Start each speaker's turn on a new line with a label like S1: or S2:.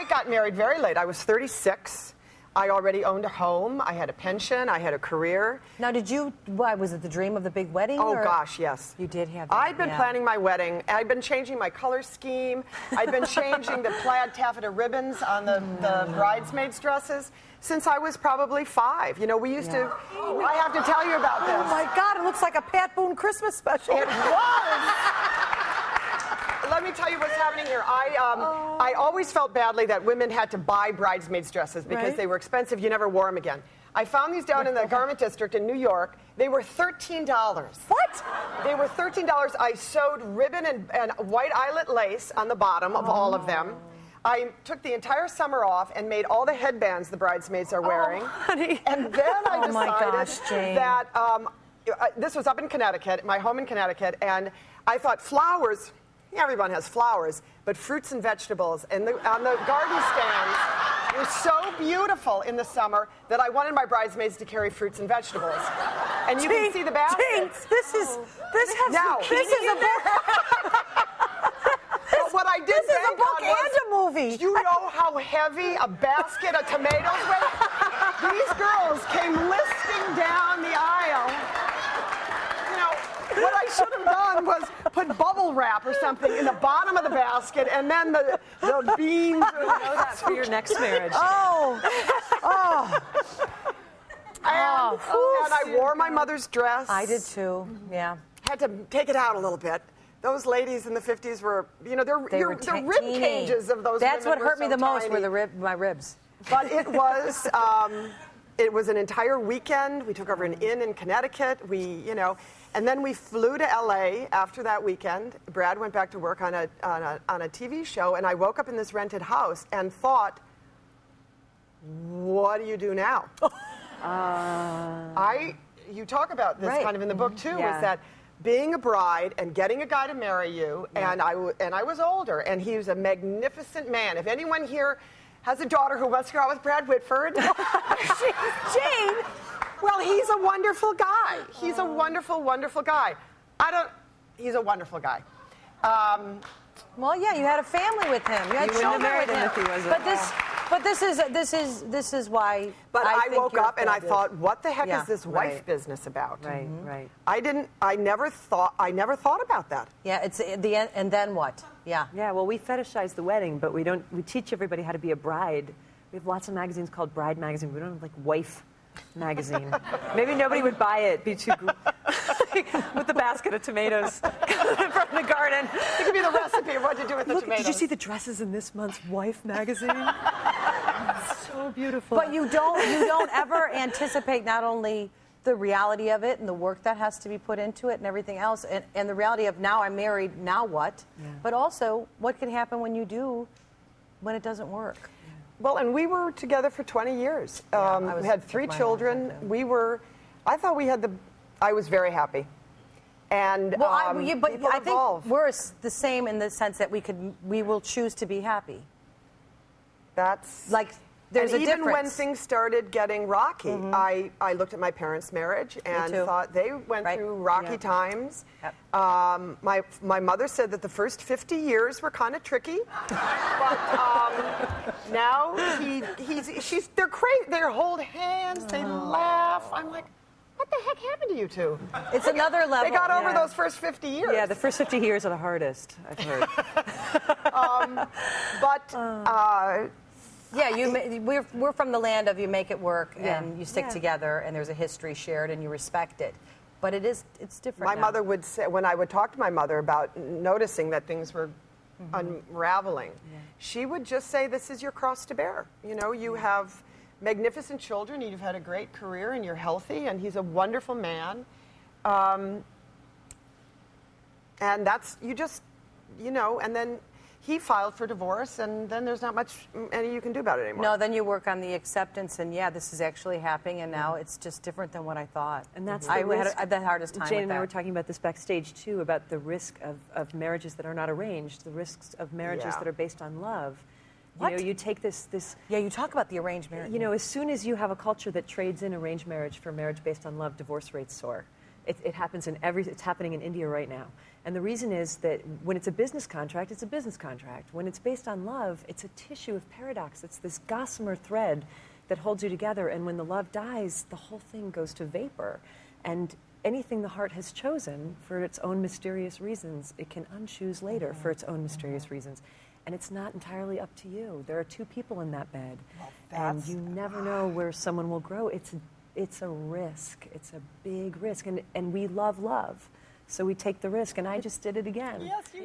S1: I got married very late. I was 36. I already owned a home. I had a pension. I had a career.
S2: Now, why, was it the dream of the big wedding?
S1: Oh,
S2: or?
S1: gosh, yes.
S2: You did have that.
S1: I've been planning my wedding. I've been changing my color scheme. I've been changing the plaid taffeta ribbons on the bridesmaids' dresses since I was probably 5. You know, we used to, I have to tell you about this.
S2: Oh, my God, it looks like a Pat Boone Christmas special.
S1: It was. Let me tell you what's happening here. I always felt badly that women had to buy bridesmaids' dresses because they were expensive. You never wore them again. I found these down in the garment district in New York. They were $13.
S2: What?
S1: They were $13. I sewed ribbon and white eyelet lace on the bottom of all of them. I took the entire summer off and made all the headbands the bridesmaids are wearing.
S2: Honey.
S1: And then I decided
S2: Jane.
S1: that this was up in Connecticut, my home in Connecticut, and I thought flowers. Everyone has flowers, but fruits and vegetables on the garden stands were so beautiful in the summer that I wanted my bridesmaids to carry fruits and vegetables. And you can see the basket.
S2: Jane, this is a book.
S1: But what I did
S2: This is a book and a movie.
S1: Do you know how heavy a basket of tomatoes weighed? These girls came listing down the aisle. What I should have done was put bubble wrap or something in the bottom of the basket, and then the beans.
S3: Know that for your next marriage.
S1: And I wore my mother's dress.
S2: I did too. Yeah.
S1: Had to take it out a little bit. Those ladies in the 50s were,
S2: They were
S1: the rib cages of those
S2: That's
S1: women
S2: what hurt
S1: were
S2: me
S1: so
S2: the most
S1: tiny.
S2: were my ribs.
S1: But it was. It was an entire weekend. We took over an inn in Connecticut. And then we flew to LA after that weekend. Brad went back to work on a TV show, and I woke up in this rented house and thought, what do you do now? You talk about this kind of in the book too, is that being a bride and getting a guy to marry you, and I was older, and he was a magnificent man. If anyone here has a daughter who wants to go out with Brad Whitford,
S2: Jane.
S1: Well, he's a wonderful guy. He's a wonderful, wonderful guy. He's a wonderful guy.
S2: Well, yeah, you had a family with him. You had children with him.
S3: If he wasn't.
S2: But this is why.
S1: But I
S2: think
S1: woke
S2: you're
S1: up and I
S2: fabulous.
S1: thought, what the heck
S2: Yeah,
S1: is this wife business about?
S3: Right, right.
S1: I never thought about that.
S2: Yeah, it's the end, and then what? Yeah.
S3: Yeah, well, we fetishize the wedding, but we teach everybody how to be a bride. We have lots of magazines called Bride Magazine. We don't have, like, Wife Magazine. Maybe nobody would buy it, be too with the basket of tomatoes from the garden.
S1: It could be the recipe of what to do with the tomatoes.
S3: Did you see the dresses in this month's Wife Magazine? So beautiful.
S2: But you don't ever anticipate not only the reality of it and the work that has to be put into it and everything else, and the reality of now I'm married, now what? Yeah. But also what can happen when it doesn't work.
S1: Well, and we were together for 20 years. We had 3 children. I thought I was very happy. And
S2: but I think
S1: evolve.
S2: we're the same in the sense that we will choose to be happy.
S1: That's
S2: like there's
S1: and
S2: a
S1: even
S2: difference.
S1: when things started getting rocky, I looked at my parents' marriage and thought they went through rocky times.
S2: Yep.
S1: My mother said that the first 50 years were kind of tricky, but now they're crazy. They hold hands, they laugh. I'm like, what the heck happened to you two?
S2: It's another level.
S1: They got over those first 50 years.
S3: Yeah, the first 50 years are the hardest, I've heard.
S2: Yeah, we're from the land of you make it work and you stick together and there's a history shared and you respect it. But it's different.
S1: My mother would say, when I would talk to my mother about noticing that things were unraveling, she would just say, this is your cross to bear. You know, you have magnificent children, you've had a great career, and you're healthy, and he's a wonderful man. And that's, and then he filed for divorce, and then there's not much any you can do about it anymore.
S2: No, then you work on the acceptance, and this is actually happening, and now it's just different than what I thought.
S3: And that's
S2: I had the hardest time
S3: Jane
S2: with
S3: and I
S2: that.
S3: were talking about this backstage, too, about the risk of marriages that are not arranged, the risks of marriages that are based on love.
S2: What?
S3: You take this...
S2: Yeah, you talk about the arranged marriage.
S3: As soon as you have a culture that trades in arranged marriage for marriage based on love, divorce rates soar. It happens it's happening in India right now. And the reason is that when it's a business contract, it's a business contract. When it's based on love, it's a tissue of paradox. It's this gossamer thread that holds you together. And when the love dies, the whole thing goes to vapor. And anything the heart has chosen for its own mysterious reasons, it can unchoose later for its own mysterious reasons. And it's not entirely up to you. There are two people in that bed. And you never know where someone will grow. It's a risk. It's a big risk. And we love love. So we take the risk. And I just did it again.
S1: Yes, you